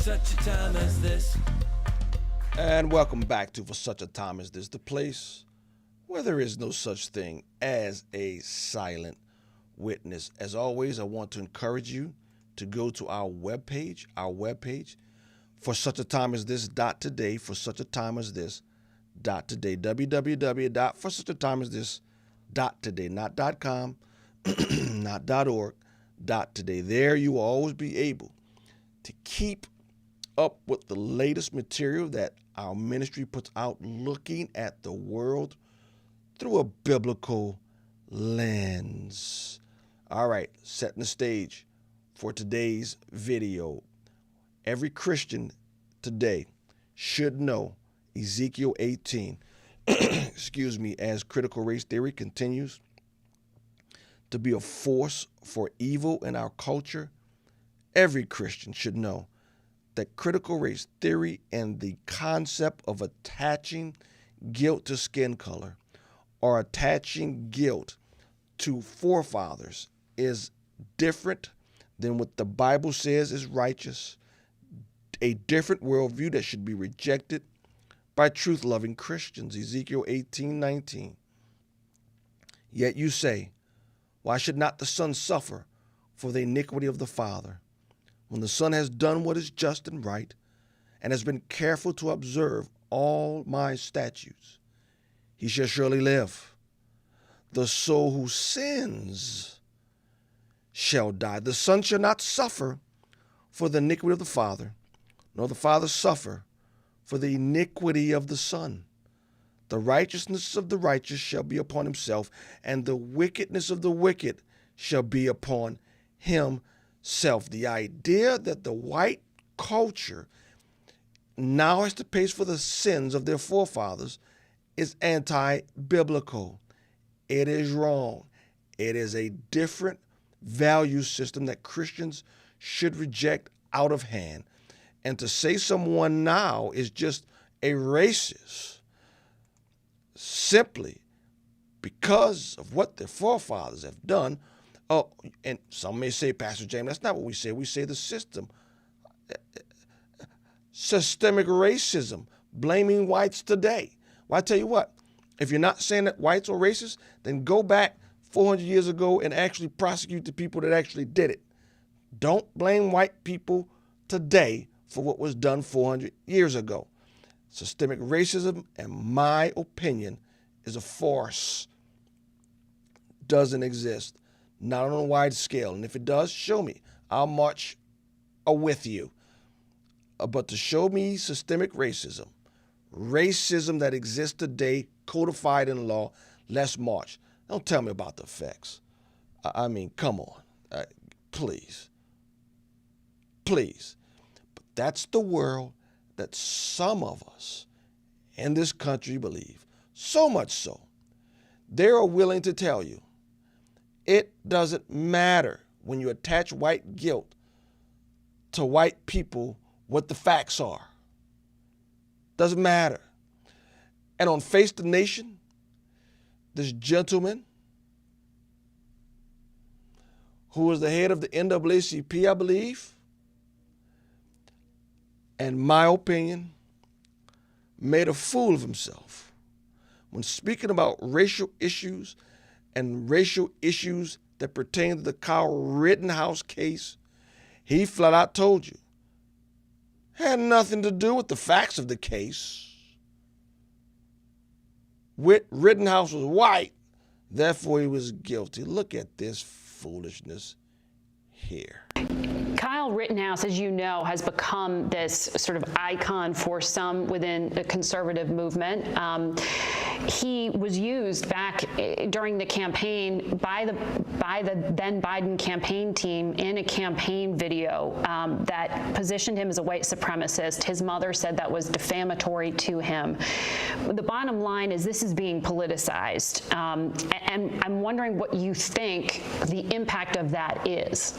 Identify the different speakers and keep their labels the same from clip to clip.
Speaker 1: such a time as this.
Speaker 2: And welcome back to For Such a Time as This, the place where there is no such thing as a silent witness. As always, I want to encourage you to go to our webpage, for such a time as this .today, for such a time as this .today, www.forsuchatimeasthis.today, not .com, not .org, .today. There you will always be able to keep up with the latest material that our ministry puts out, looking at the world through a biblical lens. All right, setting the stage for today's video. Every Christian today should know Ezekiel 18, as critical race theory continues to be a force for evil in our culture. Every Christian should know that critical race theory and the concept of attaching guilt to skin color or attaching guilt to forefathers is different than what the Bible says is righteous, a different worldview that should be rejected by truth-loving Christians. Ezekiel 18:19. Yet you say, why should not the son suffer for the iniquity of the father? When the son has done what is just and right, and has been careful to observe all my statutes, he shall surely live. The soul who sins shall die. The son shall not suffer for the iniquity of the father, nor the father suffer for the iniquity of the son. The righteousness of the righteous shall be upon himself, and the wickedness of the wicked shall be upon himself. The idea that the white culture now has to pay for the sins of their forefathers is anti-biblical. It is wrong. It is a different value system that Christians should reject out of hand. And to say someone now is just a racist simply because of what their forefathers have done. Oh, and some may say, Pastor James, that's not what we say. We say the system. Systemic racism, blaming whites today. Well, I tell you what, if you're not saying that whites are racist, then go back 400 years ago and actually prosecute the people that actually did it. Don't blame white people today for what was done 400 years ago. Systemic racism, in my opinion, is a farce. Doesn't exist. Not on a wide scale. And if it does, show me. I'll march with you. But to show me systemic racism that exists today, codified in law, let's march. Don't tell me about the effects. I mean, come on. Please. Please. But that's the world that some of us in this country believe. So much so, they are willing to tell you it doesn't matter when you attach white guilt to white people what the facts are. Doesn't matter. And on Face the Nation, this gentleman who was the head of the NAACP, I believe, in my opinion, made a fool of himself when speaking about racial issues and racial issues that pertain to the Kyle Rittenhouse case. He flat out told you had nothing to do with the facts of the case. Rittenhouse was white, therefore he was guilty. Look at this foolishness here.
Speaker 3: Kyle Rittenhouse, as you know, has become this sort of icon for some within the conservative movement. He was used back during the campaign by the then Biden campaign team in a campaign video that positioned him as a white supremacist. His mother said that was defamatory to him. The bottom line is this is being politicized, and I'm wondering what you think the impact of that is.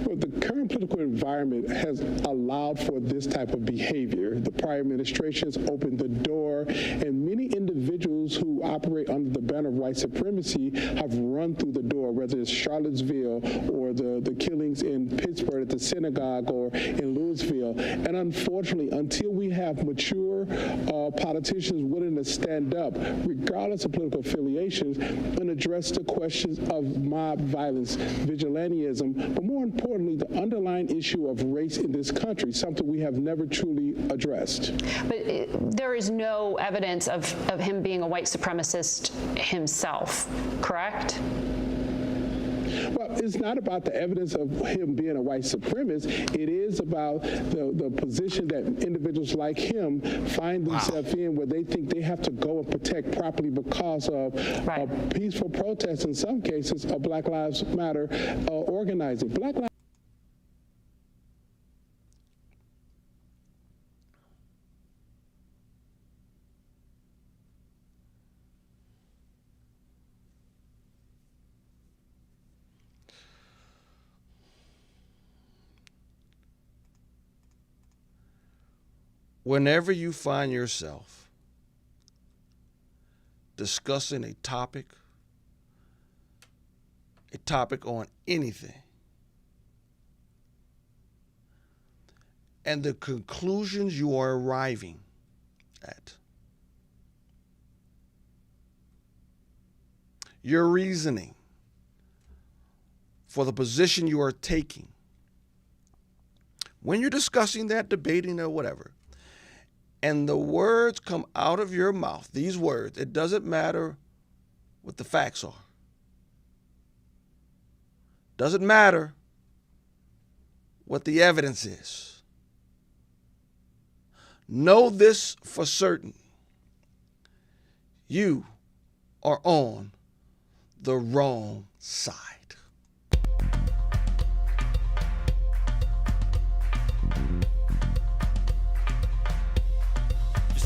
Speaker 1: Well, the current political environment has allowed for this type of behavior. The prior administrations opened the door, and many individuals who operate under the banner of white supremacy have run through the door, whether it's Charlottesville or the killings in Pittsburgh at the synagogue or in Louisville. And unfortunately, until we have mature politicians willing to stand up, regardless of political affiliations, and address the questions of mob violence, vigilantism, but more importantly, the underlying issue of race in this country, something we have never truly addressed.
Speaker 3: But there is no evidence of him being a white supremacist himself, correct?
Speaker 1: Well, it's not about the evidence of him being a white supremacist. It is about the position that individuals like him find themselves in, where they think they have to go and protect property because of peaceful protests, in some cases, of Black Lives Matter organizing.
Speaker 2: Whenever you find yourself discussing a topic on anything, and the conclusions you are arriving at, your reasoning for the position you are taking, when you're discussing that, debating or whatever, and the words come out of your mouth, these words, it doesn't matter what the facts are. Doesn't matter what the evidence is. Know this for certain. You are on the wrong side.